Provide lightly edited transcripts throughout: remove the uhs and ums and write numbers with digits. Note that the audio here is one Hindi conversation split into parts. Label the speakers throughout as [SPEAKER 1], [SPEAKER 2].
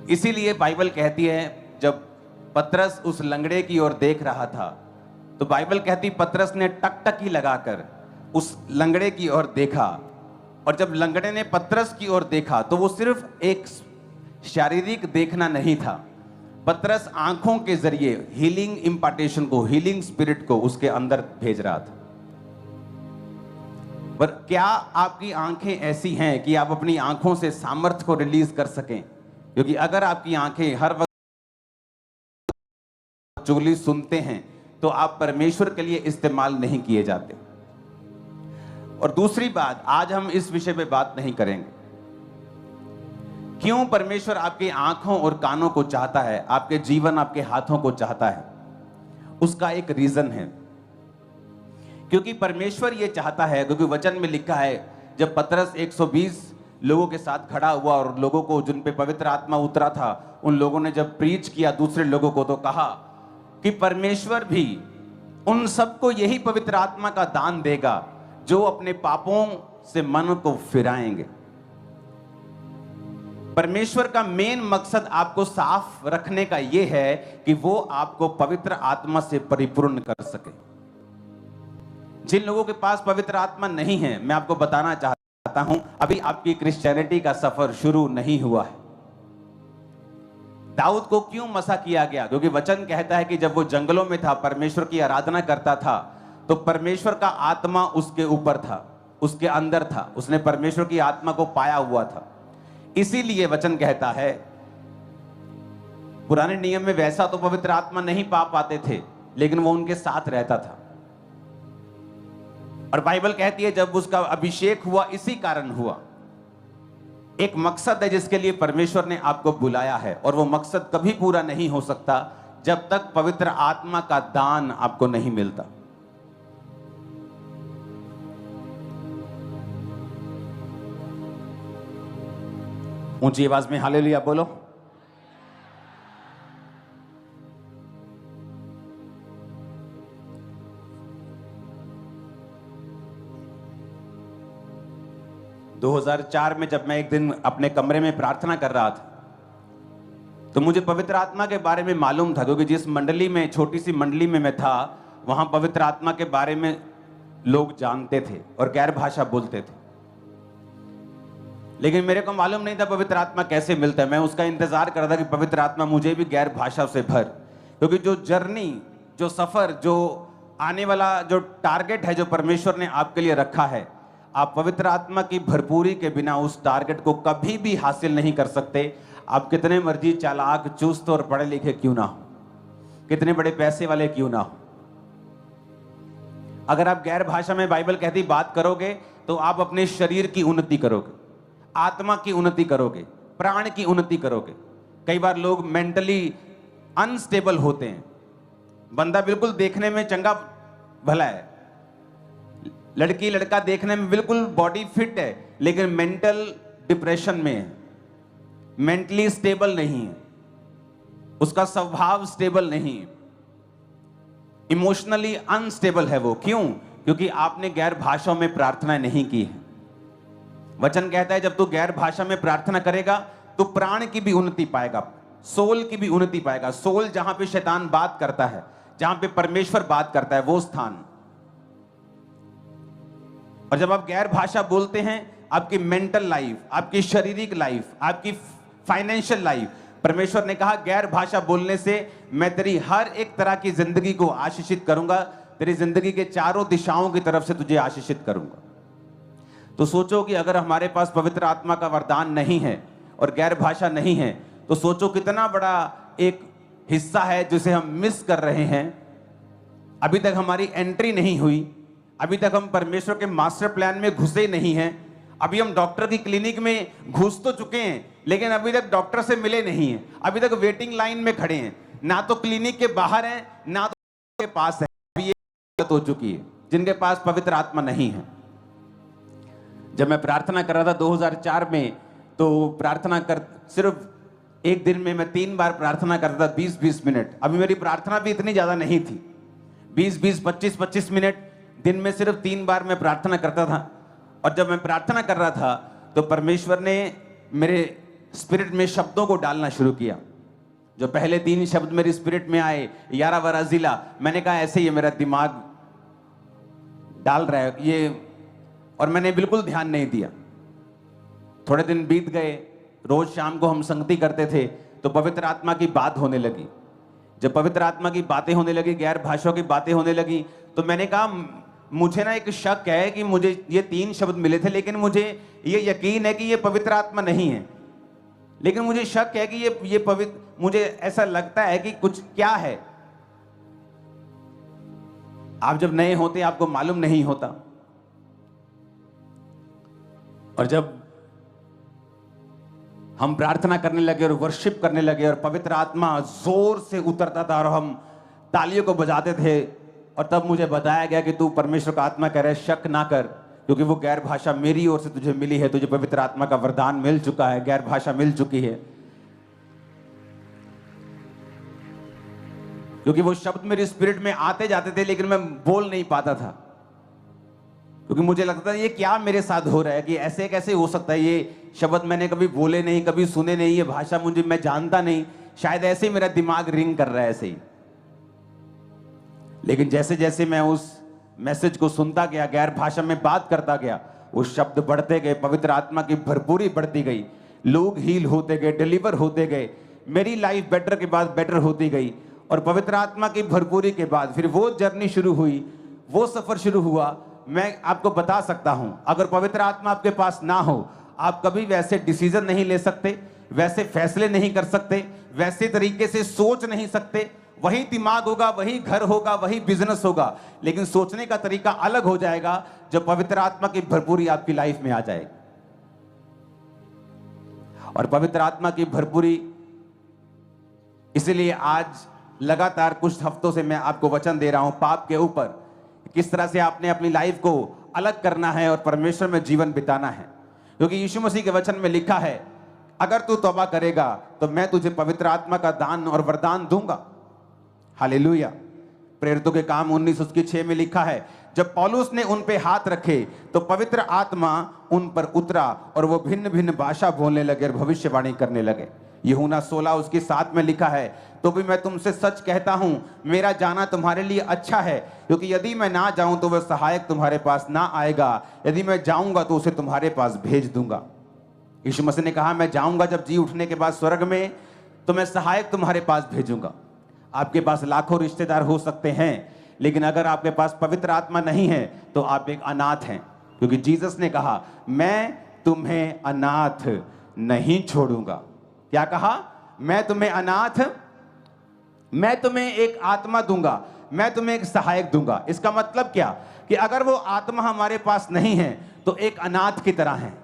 [SPEAKER 1] इसीलिए बाइबल कहती है जब पतरस उस लंगड़े की ओर देख रहा था तो बाइबल कहती पतरस ने टकटकी लगाकर उस लंगड़े की ओर देखा, और जब लंगड़े ने पतरस की ओर देखा तो वो सिर्फ एक शारीरिक देखना नहीं था, पतरस आंखों के जरिए हीलिंग इंपार्टेशन को, हीलिंग स्पिरिट को उसके अंदर भेज रहा था। पर क्या आपकी आंखें ऐसी हैं कि आप अपनी आंखों से सामर्थ्य को रिलीज कर सकें? क्योंकि अगर आपकी आंखें हर वक्त चुगली सुनते हैं तो आप परमेश्वर के लिए इस्तेमाल नहीं किए जाते। और दूसरी बात, आज हम इस विषय पे बात नहीं करेंगे क्यों परमेश्वर आपकी आंखों और कानों को चाहता है, आपके जीवन, आपके हाथों को चाहता है। उसका एक रीजन है, क्योंकि परमेश्वर ये चाहता है, क्योंकि वचन में लिखा है जब पतरस 120 लोगों के साथ खड़ा हुआ और लोगों को जिन पे पवित्र आत्मा उतरा था उन लोगों ने जब प्रीच किया दूसरे लोगों को, तो कहा कि परमेश्वर भी उन सबको यही पवित्र आत्मा का दान देगा जो अपने पापों से मन को फिराएंगे। परमेश्वर का मेन मकसद आपको साफ रखने का यह है कि वो आपको पवित्र आत्मा से परिपूर्ण कर सके। जिन लोगों के पास पवित्र आत्मा नहीं है, मैं आपको बताना चाहता हूं, अभी आपकी क्रिश्चियनिटी का सफर शुरू नहीं हुआ है। दाऊद को क्यों मसा किया गया? क्योंकि वचन कहता है कि जब वो जंगलों में था, परमेश्वर की आराधना करता था, तो परमेश्वर का आत्मा उसके ऊपर था, उसके अंदर था, उसने परमेश्वर की आत्मा को पाया हुआ था। इसीलिए वचन कहता है, पुराने नियम में वैसा तो पवित्र आत्मा नहीं पा पाते थे, लेकिन वो उनके साथ रहता था। और बाइबल कहती है जब उसका अभिषेक हुआ, इसी कारण हुआ। एक मकसद है जिसके लिए परमेश्वर ने आपको बुलाया है, और वो मकसद कभी पूरा नहीं हो सकता जब तक पवित्र आत्मा का दान आपको नहीं मिलता। ऊंची आवाज में हालेलुया बोलो। दो 2004 में जब मैं एक दिन अपने कमरे में प्रार्थना कर रहा था तो मुझे पवित्र आत्मा के बारे में मालूम था, क्योंकि जिस मंडली में, छोटी सी मंडली में मैं था, वहां पवित्र आत्मा के बारे में लोग जानते थे और गैर भाषा बोलते थे। लेकिन मेरे को मालूम नहीं था पवित्र आत्मा कैसे मिलता है। मैं उसका इंतजार कर रहा था कि पवित्र आत्मा मुझे भी गैर भाषा से भर, क्योंकि जो जर्नी, जो सफर, जो आने वाला जो टारगेट है जो परमेश्वर ने आपके लिए रखा है, आप पवित्र आत्मा की भरपूरी के बिना उस टारगेट को कभी भी हासिल नहीं कर सकते। आप कितने मर्जी चालाक, चुस्त और पढ़े लिखे क्यों ना हो, कितने बड़े पैसे वाले क्यों ना हो, अगर आप गैर भाषा में, बाइबल कहती, बात करोगे तो आप अपने शरीर की उन्नति करोगे, आत्मा की उन्नति करोगे, प्राण की उन्नति करोगे। कई बार लोग मेंटली अनस्टेबल होते हैं। बंदा बिल्कुल देखने में चंगा भला है, लड़की लड़का देखने में बिल्कुल बॉडी फिट है, लेकिन मेंटल डिप्रेशन में है, मेंटली स्टेबल नहीं है, उसका स्वभाव स्टेबल नहीं है, इमोशनली अनस्टेबल है वो। क्यों? क्योंकि आपने गैर भाषाओं में प्रार्थना नहीं की है। वचन कहता है जब तू गैर भाषा में प्रार्थना करेगा तो प्राण की भी उन्नति पाएगा, सोल की भी उन्नति पाएगा। सोल जहां पे शैतान बात करता है, जहां पे परमेश्वर बात करता है, वो स्थान। और जब आप गैर भाषा बोलते हैं, आपकी मेंटल लाइफ, आपकी शारीरिक लाइफ, आपकी फाइनेंशियल लाइफ, परमेश्वर ने कहा गैर भाषा बोलने से मैं तेरी हर एक तरह की जिंदगी को आशीषित करूंगा, तेरी जिंदगी के चारों दिशाओं की तरफ से तुझे आशीषित करूंगा। तो सोचो कि अगर हमारे पास पवित्र आत्मा का वरदान नहीं है और गैर भाषा नहीं है, तो सोचो कितना बड़ा एक हिस्सा है जिसे हम मिस कर रहे हैं। अभी तक हमारी एंट्री नहीं हुई, अभी तक हम परमेश्वर के मास्टर प्लान में घुसे नहीं हैं। अभी हम डॉक्टर की क्लिनिक में घुस तो चुके हैं, लेकिन अभी तक डॉक्टर से मिले नहीं हैं, अभी तक वेटिंग लाइन में खड़े हैं, ना तो क्लिनिक के बाहर हैं, ना तो के पास है। अभी ये बात हो चुकी है जिनके पास पवित्र आत्मा नहीं है। जब मैं प्रार्थना कर रहा था 2004 में, तो प्रार्थना कर, सिर्फ एक दिन में मैं 3 बार प्रार्थना करता था, 20-20 मिनट। अभी मेरी प्रार्थना भी इतनी ज्यादा नहीं थी, 20-20, 25-25 मिनट दिन में सिर्फ 3 बार मैं प्रार्थना करता था। और जब मैं प्रार्थना कर रहा था तो परमेश्वर ने मेरे स्पिरिट में शब्दों को डालना शुरू किया। जो पहले 3 शब्द मेरी स्पिरिट में आए, यारा वरा जिला, मैंने कहा ऐसे ही मेरा दिमाग डाल रहा है ये, और मैंने बिल्कुल ध्यान नहीं दिया। थोड़े दिन बीत गए, रोज शाम को हम संगति करते थे, तो पवित्र आत्मा की बात होने लगी। जब पवित्र आत्मा की बातें होने लगी, गैर भाषाओं की बातें होने लगी, तो मैंने कहा मुझे ना एक शक है कि मुझे ये 3 शब्द मिले थे, लेकिन मुझे ये यकीन है कि ये पवित्र आत्मा नहीं है, लेकिन मुझे शक है कि ये पवित्र, मुझे ऐसा लगता है कि कुछ क्या है। आप जब नए होते आपको मालूम नहीं होता, और जब हम प्रार्थना करने लगे और वर्शिप करने लगे और पवित्र आत्मा जोर से उतरता था और हम तालियों को बजाते थे, और तब मुझे बताया गया कि तू परमेश्वर का आत्मा कह रहा है, शक ना कर, क्योंकि वो गैर भाषा मेरी ओर से तुझे मिली है, तुझे पवित्र आत्मा का वरदान मिल चुका है, गैर भाषा मिल चुकी है। क्योंकि वो शब्द मेरी स्पिरिट में आते जाते थे, लेकिन मैं बोल नहीं पाता था, क्योंकि मुझे लगता था ये क्या मेरे साथ हो रहा है, कि ऐसे कैसे हो सकता है, ये शब्द मैंने कभी बोले नहीं, कभी सुने नहीं, ये भाषा मुझे, मैं जानता नहीं, शायद ऐसे ही मेरा दिमाग रिंग कर रहा है ऐसे ही। लेकिन जैसे जैसे मैं उस मैसेज को सुनता गया, गैर भाषा में बात करता गया, वो शब्द बढ़ते गए, पवित्र आत्मा की भरपूरी बढ़ती गई, लोग हील होते गए, डिलीवर होते गए, मेरी लाइफ बेटर के बाद बेटर होती गई। और पवित्र आत्मा की भरपूरी के बाद फिर वो जर्नी शुरू हुई, वो सफर शुरू हुआ। मैं आपको बता सकता हूं, अगर पवित्र आत्मा आपके पास ना हो, आप कभी वैसे डिसीजन नहीं ले सकते, वैसे फैसले नहीं कर सकते, वैसे तरीके से सोच नहीं सकते। वही दिमाग होगा, वही घर होगा, वही बिजनेस होगा, लेकिन सोचने का तरीका अलग हो जाएगा जब पवित्र आत्मा की भरपूरी आपकी लाइफ में आ जाएगी। और पवित्र आत्मा की भरपूरी, इसलिए आज लगातार कुछ हफ्तों से मैं आपको वचन दे रहा हूं पाप के ऊपर, किस तरह से आपने अपनी लाइफ को अलग करना है और परमेश्वर में जीवन बिताना है। क्योंकि यीशु मसीह के वचन में लिखा है, अगर तू तौबा करेगा तो मैं तुझे पवित्र आत्मा का दान और वरदान दूंगा। हालेलुया। प्रेरितों के काम 19:6 में लिखा है, जब पौलुस ने उन पे हाथ रखे तो पवित्र आत्मा उन पर उतरा और वो भिन्न भिन्न भाषा बोलने लगे और भविष्यवाणी करने लगे। यूहन्ना 16:7 में लिखा है, तो भी मैं तुमसे सच कहता हूं, मेरा जाना तुम्हारे लिए अच्छा है, क्योंकि यदि मैं ना जाऊं तो वह सहायक तुम्हारे पास ना आएगा, यदि मैं जाऊंगा तो उसे तुम्हारे पास भेज दूंगा। यीशु मसीह ने कहा, मैं जाऊंगा जब जी उठने के बाद स्वर्ग में, तो मैं सहायक तुम्हारे पास भेजूंगा। आपके पास लाखों रिश्तेदार हो सकते हैं, लेकिन अगर आपके पास पवित्र आत्मा नहीं है तो आप एक अनाथ हैं, क्योंकि जीसस ने कहा, मैं तुम्हें अनाथ नहीं छोड़ूंगा। क्या कहा? मैं तुम्हें अनाथ, मैं तुम्हें एक आत्मा दूंगा, मैं तुम्हें एक सहायक दूंगा। इसका मतलब क्या? कि अगर वो आत्मा हमारे पास नहीं है तो एक अनाथ की तरह है।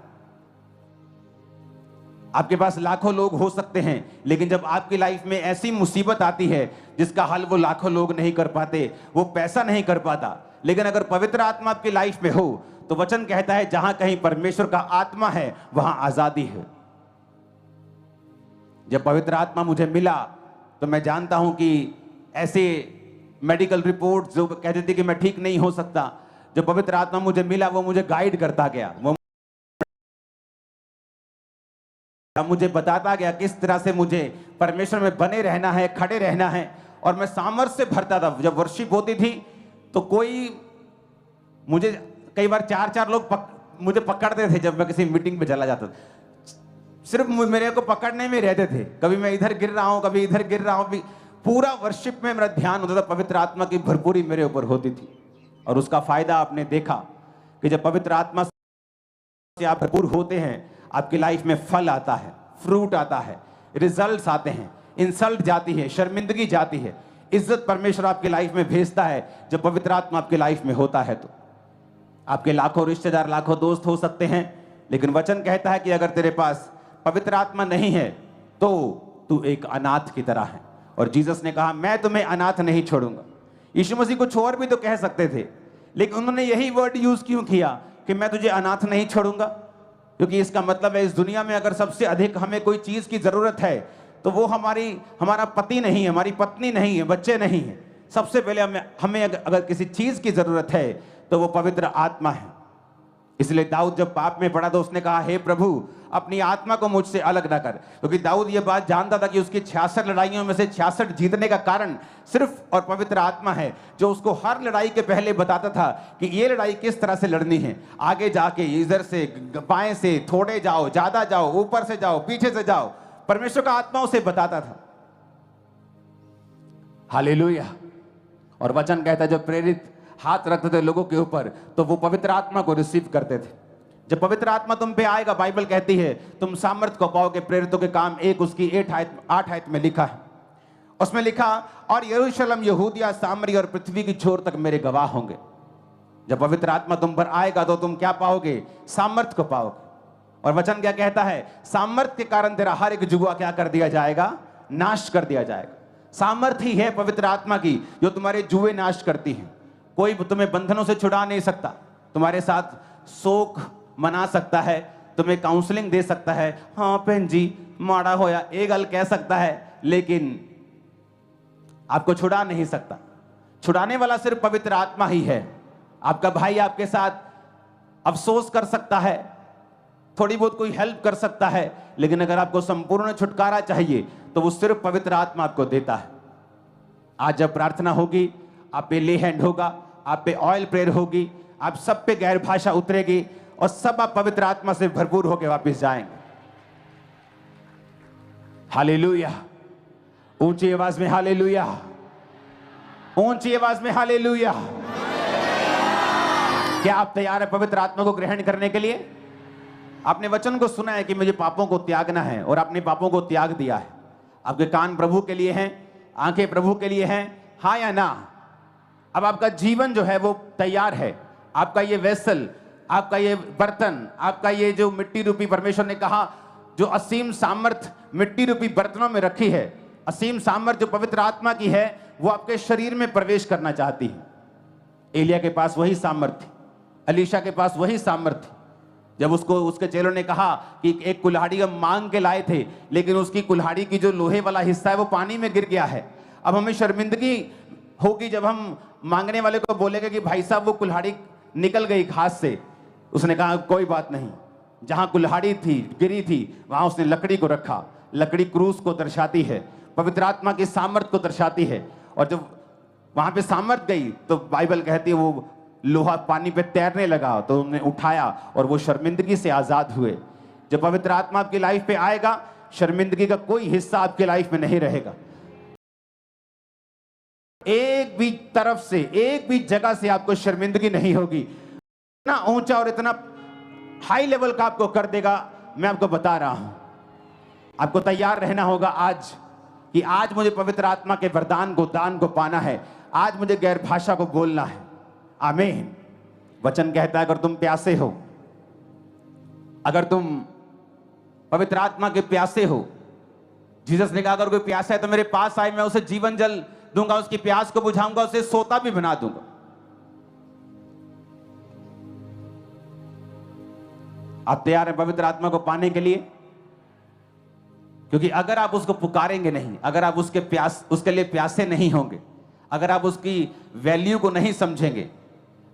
[SPEAKER 1] आपके पास लाखों लोग हो सकते हैं, लेकिन जब आपकी लाइफ में ऐसी मुसीबत आती है जिसका हल वो लाखों लोग नहीं कर पाते, वो पैसा नहीं कर पाता, लेकिन अगर पवित्र आत्मा आपकी लाइफ में हो तो वचन कहता है, जहां कहीं परमेश्वर का आत्मा है वहां आजादी है। जब पवित्र आत्मा मुझे मिला तो मैं जानता हूं कि ऐसे मेडिकल रिपोर्ट जो कहते थे कि मैं ठीक नहीं हो सकता, जब पवित्र आत्मा मुझे मिला वो मुझे गाइड करता गया, वो मुझे बताता गया किस तरह से मुझे परमेश्वर में बने रहना है, खड़े रहना है। और मैं सामर्थ्य से भरता था। जब वर्शिप होती थी तो कोई मुझे, कई बार 4-4 लोग मुझे पकड़ते थे जब मैं किसी मीटिंग पे चला जाता था, सिर्फ मेरे को पकड़ने में रहते थे। कभी मैं इधर गिर रहा हूं, कभी इधर गिर रहा हूं, पूरा वर्शिप में मेरा ध्यान होता था, पवित्र आत्मा की भरपूरी मेरे ऊपर होती थी। और उसका फायदा आपने देखा कि जब पवित्र आत्मा से आप भरपूर होते हैं, आपकी लाइफ में फल आता है, फ्रूट आता है, रिजल्ट्स आते हैं, इंसल्ट जाती है, शर्मिंदगी जाती है, इज्जत परमेश्वर आपकी लाइफ में भेजता है। जब पवित्र आत्मा आपकी लाइफ में होता है तो आपके लाखों रिश्तेदार, लाखों दोस्त हो सकते हैं, लेकिन वचन कहता है कि अगर तेरे पास पवित्र आत्मा नहीं है तो तू एक अनाथ की तरह है। और जीसस ने कहा, मैं तुम्हें अनाथ नहीं छोड़ूंगा। यीशु मसीह कुछ और भी तो कह सकते थे, लेकिन उन्होंने यही वर्ड यूज क्यों किया कि मैं तुझे अनाथ नहीं छोड़ूंगा? क्योंकि इसका मतलब है, इस दुनिया में अगर सबसे अधिक हमें कोई चीज की जरूरत है तो वो हमारा पति नहीं है, हमारी पत्नी नहीं है, बच्चे नहीं है। सबसे पहले हमें अगर किसी चीज की जरूरत है तो वो पवित्र आत्मा है। इसलिए दाऊद जब पाप में पड़ा तो उसने कहा, हे प्रभु अपनी आत्मा को मुझसे अलग ना कर। क्योंकि दाऊद ये बात जानता था कि उसकी 66 लड़ाइयों में से 66 जीतने का कारण सिर्फ और पवित्र आत्मा है, जो उसको हर लड़ाई के पहले बताता था कि ये लड़ाई किस तरह से लड़नी है। आगे जाके इधर से, बाएं से, थोड़े जाओ, ज्यादा जाओ, ऊपर से जाओ, पीछे से जाओ, परमेश्वर का आत्मा उसे बताता था। हालेलुया। और वचन कहता है जब प्रेरित हाथ रखते थे लोगों के ऊपर तो वो पवित्र आत्मा को रिसीव करते थे। जब पवित्र आत्मा तुम पे आएगा, बाइबल कहती है तुम सामर्थ को पाओगे। प्रेरितों के काम 1 उसकी 8 आयत में लिखा है। उसमें लिखा, और यरूशलेम, यहूदिया, सामरी और पृथ्वी की छोर तक मेरे गवाह होंगे। जब पवित्र आत्मा तुम पर आएगा तो तुम क्या पाओगे? सामर्थ को पाओगे। और वचन क्या कहता है? सामर्थ के कारण तेरा हर एक जुआ क्या कर दिया जाएगा? नाश कर दिया जाएगा। सामर्थ ही है पवित्र आत्मा की जो तुम्हारे जुए नाश करती है। कोई तुम्हें बंधनों से छुड़ा नहीं सकता। तुम्हारे साथ शोक मना सकता है, तुम्हें काउंसलिंग दे सकता है, हाँ बहन जी माड़ा होया, एक गल कह सकता है, लेकिन आपको छुड़ा नहीं सकता। छुड़ाने वाला सिर्फ पवित्र आत्मा ही है। आपका भाई आपके साथ अफसोस कर सकता है, थोड़ी बहुत कोई हेल्प कर सकता है, लेकिन अगर आपको संपूर्ण छुटकारा चाहिए तो वो सिर्फ पवित्र आत्मा आपको देता है। आज जब प्रार्थना होगी, आप पे ले हैंड होगा, आप पे ऑयल प्रेयर होगी, आप सब पे गैर भाषा उतरेगी और सब आप पवित्र आत्मा से भरपूर होकर वापस जाएंगे। हालेलुया। ऊंची आवाज में हालेलुया, ऊंची आवाज में हालेलुया। क्या आप तैयार है पवित्र आत्मा को ग्रहण करने के लिए? आपने वचन को सुना है कि मुझे पापों को त्यागना है और आपने पापों को त्याग दिया है। आपके कान प्रभु के लिए हैं, आंखें प्रभु के लिए हैं, हाँ या ना? अब आपका जीवन जो है वो तैयार है। आपका ये वेसल, आपका ये बर्तन, आपका ये जो मिट्टी रूपी, परमेश्वर ने कहा जो असीम सामर्थ मिट्टी रूपी बर्तनों में रखी है, असीम सामर्थ जो पवित्र आत्मा की है, वो आपके शरीर में प्रवेश करना चाहती है। एलिया के पास वही सामर्थ थी, अलीशा के पास वही सामर्थ थी। जब उसको उसके चेलों ने कहा कि एक कुल्हाड़ी हम मांग के लाए थे, लेकिन उसकी कुल्हाड़ी की जो लोहे वाला हिस्सा है वो पानी में गिर गया है। अब हमें शर्मिंदगी होगी जब हम मांगने वाले को बोलेंगे कि भाई साहब वो कुल्हाड़ी निकल गई हाथ से। उसने कहा कोई बात नहीं, जहां कुल्हाड़ी थी, गिरी थी, वहां उसने लकड़ी को रखा। लकड़ी क्रूस को दर्शाती है, पवित्र आत्मा की सामर्थ को दर्शाती है। और जब वहां पे सामर्थ गई तो बाइबल कहती है वो लोहा पानी पे तैरने लगा, तो उन्होंने उठाया और वो शर्मिंदगी से आजाद हुए। जब पवित्र आत्मा आपकी लाइफ पे आएगा, शर्मिंदगी का कोई हिस्सा आपकी लाइफ में नहीं रहेगा। एक भी तरफ से, एक भी जगह से आपको शर्मिंदगी नहीं होगी। इतना ऊंचा और इतना हाई लेवल का आपको कर देगा, मैं आपको बता रहा हूं। आपको तैयार रहना होगा आज कि आज मुझे पवित्र आत्मा के वरदान को, दान को पाना है। आज मुझे गैर भाषा को बोलना है। आमीन। वचन कहता है अगर तुम प्यासे हो, अगर तुम पवित्र आत्मा के प्यासे हो, जीसस ने कहा अगर कोई प्यासा है तो मेरे पास आए, मैं उसे जीवन जल दूंगा, उसकी प्यास को बुझाऊंगा, उसे सोता भी बना दूंगा। आप तैयार हैं पवित्र आत्मा को पाने के लिए? क्योंकि अगर आप उसको पुकारेंगे नहीं, अगर आप उसके लिए प्यासे नहीं होंगे, अगर आप उसकी वैल्यू को नहीं समझेंगे,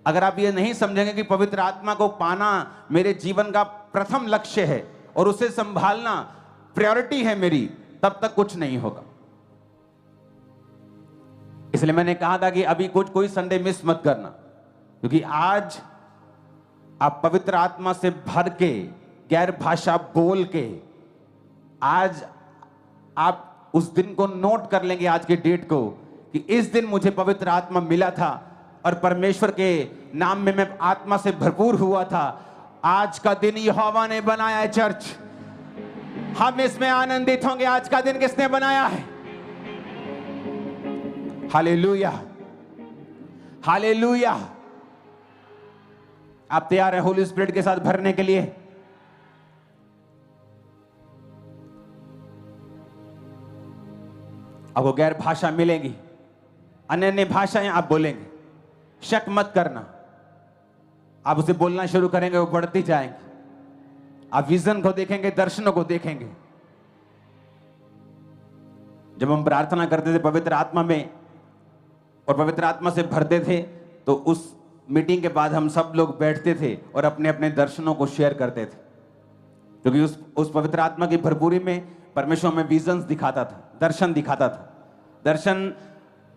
[SPEAKER 1] अगर आप ये नहीं समझेंगे कि पवित्र आत्मा को पाना मेरे जीवन का प्रथम लक्ष्य है और उसे संभालना प्रायोरिटी है मेरी, तब तक कुछ नहीं होगा। इसलिए मैंने कहा था कि अभी कोई संडे मिस मत करना, क्योंकि आज आप पवित्र आत्मा से भर के, गैर भाषा बोल के, आज आप उस दिन को नोट कर लेंगे, आज के डेट को, कि इस दिन मुझे पवित्र आत्मा मिला था और परमेश्वर के नाम में मैं आत्मा से भरपूर हुआ था। आज का दिन यहोवा ने बनाया है चर्च, हम इसमें आनंदित होंगे। आज का दिन किसने बनाया है? Hallelujah, hallelujah. आप तैयार हैं होली स्पिरिट के साथ भरने के लिए? आपको गैर भाषा मिलेगी, अन्य अन्य भाषाएं आप बोलेंगे, शक मत करना। आप उसे बोलना शुरू करेंगे, वो बढ़ती जाएंगे। आप विजन को देखेंगे, दर्शनों को देखेंगे। जब हम प्रार्थना करते थे पवित्र आत्मा में और पवित्र आत्मा से भरते थे, तो उस मीटिंग के बाद हम सब लोग बैठते थे और अपने अपने दर्शनों को शेयर करते थे, क्योंकि उस पवित्र आत्मा की भरपूरी में परमेश्वर में विजन्स दिखाता था, दर्शन दिखाता था। दर्शन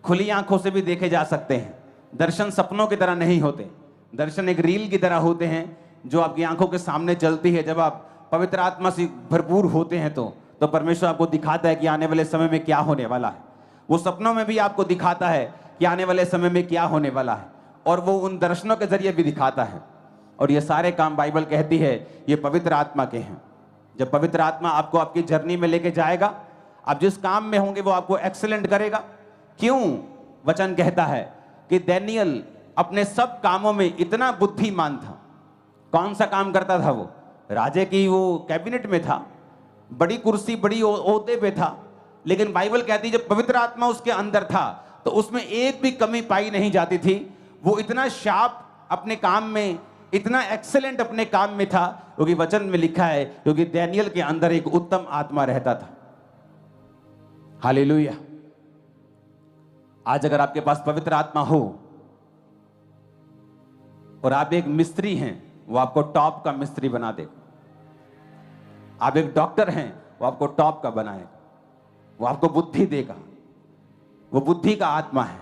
[SPEAKER 1] खुली आंखों से भी देखे जा सकते हैं। दर्शन सपनों की तरह नहीं होते। दर्शन एक रील की तरह होते हैं जो आपकी आंखों के सामने चलती है। जब आप पवित्र आत्मा से भरपूर होते हैं तो परमेश्वर आपको दिखाता है कि आने वाले समय में क्या होने वाला है। वो सपनों में भी आपको दिखाता है कि आने वाले समय में क्या होने वाला है, और वो उन दर्शनों के जरिए भी दिखाता है। और ये सारे काम बाइबल कहती है ये पवित्र आत्मा के हैं। जब पवित्र आत्मा आपको आपकी जर्नी में लेके जाएगा, आप जिस काम में होंगे वो आपको एक्सीलेंट करेगा। क्यों? वचन कहता है कि दानियेल अपने सब कामों में इतना बुद्धिमान था। कौन सा काम करता था वो? राजे की वो कैबिनेट में था, बड़ी कुर्सी, बड़ी ओहदे पे था, लेकिन बाइबल कहती है जब पवित्र आत्मा उसके अंदर था तो उसमें एक भी कमी पाई नहीं जाती थी। वो इतना शार्प अपने काम में, इतना एक्सेलेंट अपने काम में था, क्योंकि वचन में लिखा है क्योंकि दानियेल के अंदर एक उत्तम आत्मा रहता था। हालेलुया। आज अगर आपके पास पवित्र आत्मा हो और आप एक मिस्त्री हैं, वो आपको टॉप का मिस्त्री बना देगा। आप एक डॉक्टर हैं, वो आपको टॉप का बनाएगा। वो आपको बुद्धि देगा। वो बुद्धि का आत्मा है,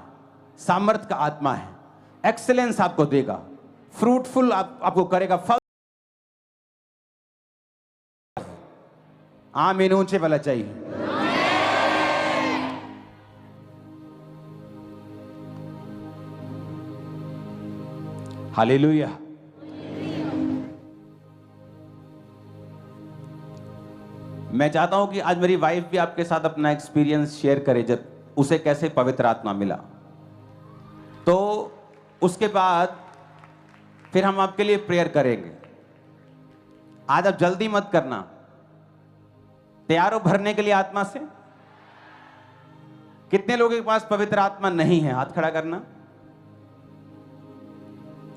[SPEAKER 1] सामर्थ का आत्मा है, एक्सेलेंस आपको देगा, फ्रूटफुल आपको करेगा। फल आमीन ऊंचे वाला चाहिए। हालेलुया। मैं चाहता हूं कि आज मेरी वाइफ भी आपके साथ अपना एक्सपीरियंस शेयर करे, जब उसे कैसे पवित्र आत्मा मिला। तो उसके बाद फिर हम आपके लिए प्रेयर करेंगे। आज आप जल्दी मत करना। तैयार हो भरने के लिए आत्मा से? कितने लोगों के पास पवित्र आत्मा नहीं है? हाथ खड़ा करना।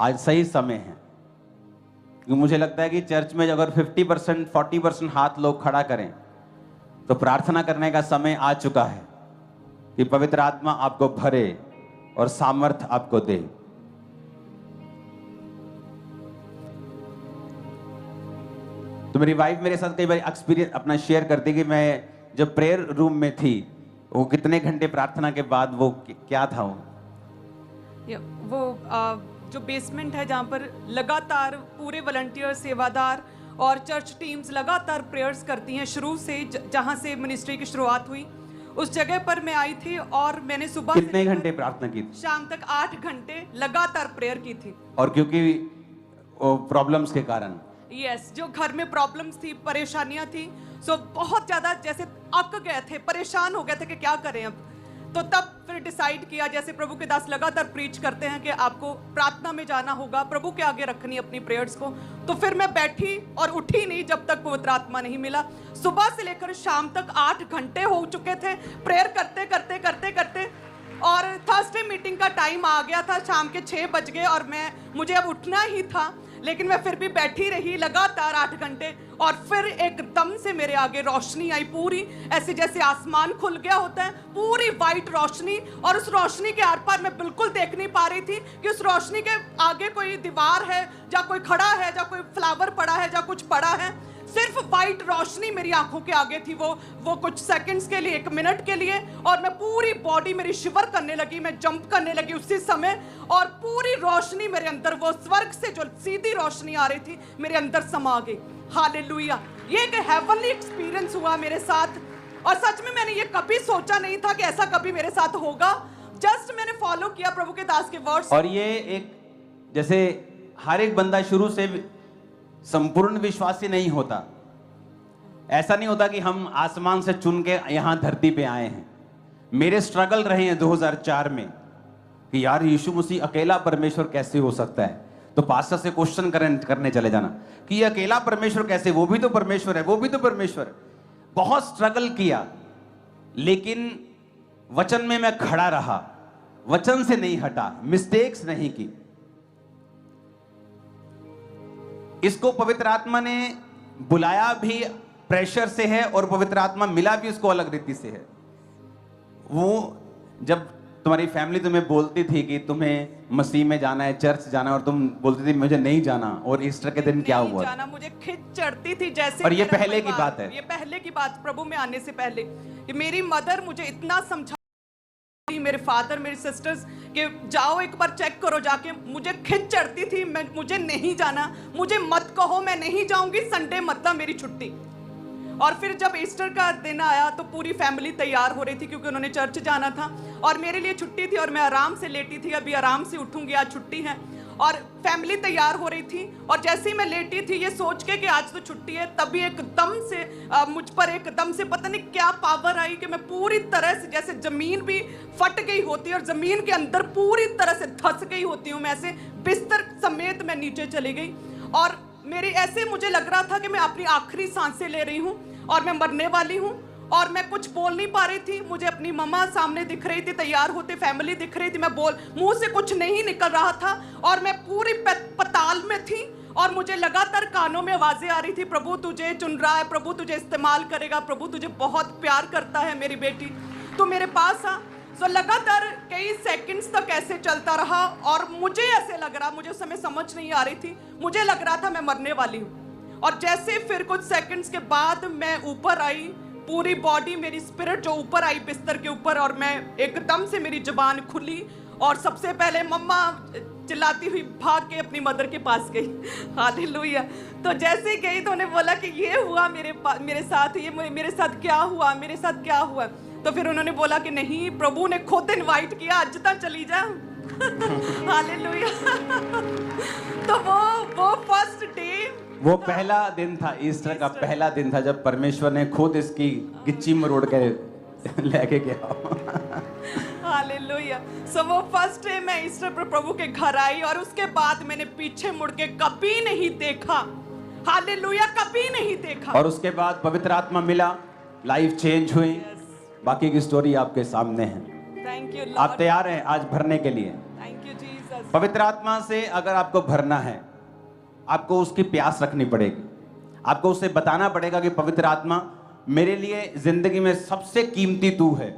[SPEAKER 1] आज सही समय है, क्योंकि मुझे लगता है कि चर्च में अगर 50% 40% हाथ लोग खड़ा करें तो प्रार्थना करने का समय आ चुका है कि पवित्र आत्मा आपको भरे और सामर्थ आपको दे। तो मेरी वाइफ मेरे साथ कई बार एक्सपीरियंस अपना शेयर करती कि मैं जब प्रेयर रूम में थी, वो कितने घंटे प्रार्थना के बाद वो क्या था
[SPEAKER 2] वो जो बेसमेंट है जहाँ पर लगातार पूरे वॉलंटियर, सेवादार और चर्च टीम्स लगातार प्रेयर्स करती हैं शुरू से, जहाँ से मिनिस्ट्री की शुरुआत हुई, उस जगह पर मैं आई थी और मैंने सुबह
[SPEAKER 1] कितने घंटे प्रार्थना की थी?
[SPEAKER 2] शाम तक 8 घंटे लगातार प्रेयर की थी।
[SPEAKER 1] और क्योंकि प्रॉब्लम्स के कारण,
[SPEAKER 2] यस, जो घर में प्रॉब्लम्स थी, परेशानियां थी, सो बहुत ज्यादा जैसे अक गए थे, परेशान हो गए थे कि क्या करें अब। तो तब फिर डिसाइड किया, जैसे प्रभु के दास लगातार प्रीच करते हैं कि आपको प्रार्थना में जाना होगा, प्रभु के आगे रखनी अपनी प्रेयर्स को। तो फिर मैं बैठी और उठी नहीं जब तक पवित्र आत्मा नहीं मिला। सुबह से लेकर शाम तक 8 घंटे हो चुके थे प्रेयर करते करते करते करते, और थर्सडे मीटिंग का टाइम आ गया था, शाम के 6 बज गए और मुझे अब उठना ही था, लेकिन मैं फिर भी बैठी रही लगातार 8 घंटे। और फिर एकदम से मेरे आगे रोशनी आई, पूरी ऐसे जैसे आसमान खुल गया होता है, पूरी वाइट रोशनी। और उस रोशनी के आर पार मैं बिल्कुल देख नहीं पा रही थी कि उस रोशनी के आगे कोई दीवार है, या कोई खड़ा है, या कोई फ्लावर पड़ा है, या कुछ पड़ा है। सिर्फ वाइट रोशनी मेरी आंखों के आगे थी, वो कुछ सेकंड्स के लिए, 1 मिनट के लिए। और मैं पूरी बॉडी मेरी शिवर करने लगी, मैं जंप करने लगी उसी समय, और पूरी रोशनी मेरे अंदर, वो स्वर्ग से जो सीधी रोशनी आ रही थी, मेरे अंदर समा गई। हालेलुया। ये एक हेवनली एक्सपीरियंस हुआ मेरे साथ, और सच में मैंने ये कभी सोचा नहीं था कि ऐसा कभी मेरे साथ होगा। जस्ट मैंने फॉलो किया प्रभु के दास के वर्ड्स।
[SPEAKER 1] और ये एक, जैसे हर एक बंदा शुरू से संपूर्ण विश्वासी नहीं होता। ऐसा नहीं होता कि हम आसमान से चुन के यहां धरती पे आए हैं। मेरे स्ट्रगल रहे हैं 2004 में कि यार यीशु मसीह अकेला परमेश्वर कैसे हो सकता है। तो पास्टर से क्वेश्चन करने चले जाना कि ये अकेला परमेश्वर कैसे, वो भी तो परमेश्वर है, वो भी तो परमेश्वर। बहुत स्ट्रगल किया, लेकिन वचन में मैं खड़ा रहा, वचन से नहीं हटा, मिस्टेक्स नहीं की। इसको पवित्र आत्मा ने बुलाया भी प्रेशर से है, और पवित्र आत्मा मिला भी उसको अलग रीति से है। वो जब तुम्हारी फैमिली तुम्हें बोलती थी कि तुम्हें मसीह में जाना है, चर्च जाना है, और तुम बोलती थी मुझे नहीं जाना, और ईस्टर के दिन क्या
[SPEAKER 2] नहीं
[SPEAKER 1] हुआ?
[SPEAKER 2] जाना, मुझे खिंच चढ़ती थी जैसे।
[SPEAKER 1] और ये
[SPEAKER 2] मेरा
[SPEAKER 1] पहले की
[SPEAKER 2] परिवार-
[SPEAKER 1] बात है।
[SPEAKER 2] ये पहले की बात, प्रभु में आने से पहले। कि मेरी मदर मुझे इतना समझा, मेरे फादर, मेरी सिस्टर्स, कि जाओ एक बार चेक करो जाके। मुझे खिंच चढ़ती थी, मुझे नहीं जाना, मुझे मत कहो, मैं नहीं जाऊंगी, संडे मतलब मेरी छुट्टी। और फिर जब ईस्टर का दिन आया तो पूरी फैमिली तैयार हो रही थी क्योंकि उन्होंने चर्च जाना था, और मेरे लिए छुट्टी थी और मैं आराम से लेटी थी। अभी आराम से उठूंगी, आज छुट्टी है। और फैमिली तैयार हो रही थी, और जैसे ही मैं लेटी थी ये सोच के कि आज तो छुट्टी है, तभी एकदम से मुझ पर एकदम से पता नहीं क्या पावर आई कि मैं पूरी तरह से, जैसे जमीन भी फट गई होती है और जमीन के अंदर पूरी तरह से धंस गई होती हूँ मैं, ऐसे बिस्तर समेत मैं नीचे चली गई। और मेरी ऐसे मुझे लग रहा था कि मैं अपनी आखिरी सांसें ले रही हूँ और मैं मरने वाली हूँ, और मैं कुछ बोल नहीं पा रही थी। मुझे अपनी मम्मा सामने दिख रही थी, तैयार होते फैमिली दिख रही थी, मैं मुंह से कुछ नहीं निकल रहा था, और मैं पूरी पताल में थी, और मुझे लगातार कानों में आवाजें आ रही थी, प्रभु तुझे चुन रहा है, प्रभु तुझे इस्तेमाल करेगा, प्रभु तुझे बहुत प्यार करता है मेरी बेटी, तो मेरे पास आ। तो लगातार कई सेकंड्स तक ऐसे चलता रहा, और मुझे ऐसे लग रहा, मुझे उस समय समझ नहीं आ रही थी, मुझे लग रहा था मैं मरने वाली हूँ। और जैसे फिर कुछ सेकंड्स के बाद मैं ऊपर आई, पूरी बॉडी मेरी स्पिरिट जो ऊपर आई बिस्तर के ऊपर, और मैं एकदम से मेरी जुबान खुली, और सबसे पहले मम्मा चिल्लाती हुई भाग के अपनी मदर के पास गई। हालेलुया। तो जैसे गई तो उन्हें बोला कि ये हुआ मेरे साथ, ये मेरे साथ क्या हुआ, मेरे साथ क्या हुआ। तो फिर उन्होंने बोला कि नहीं, प्रभु ने खुद इनवाइट किया, आज तक चली जा। हालेलुया। तो वो फर्स्ट डे,
[SPEAKER 1] वो पहला दिन था, ईस्टर का पहला दिन था, जब परमेश्वर ने खुद इसकी गिच्ची मरोड़ के लेके गया।
[SPEAKER 2] हालेलुया। सो वो फर्स्ट डे मैं ईस्टर पर प्रभु के घर आई, और उसके बाद मैंने पीछे मुड़ के कभी नहीं देखा। हालेलुया, कभी नहीं देखा।
[SPEAKER 1] और उसके बाद पवित्र आत्मा मिला, लाइफ चेंज हुई। बाकी की स्टोरी आपके सामने है।
[SPEAKER 2] थैंक यू
[SPEAKER 1] आप तैयार हैं आज भरने के लिए?
[SPEAKER 2] Thank you Jesus.
[SPEAKER 1] पवित्र आत्मा से अगर आपको भरना है, आपको उसकी प्यास रखनी पड़ेगी। आपको उसे बताना पड़ेगा कि पवित्र आत्मा, मेरे लिए जिंदगी में सबसे कीमती तू है।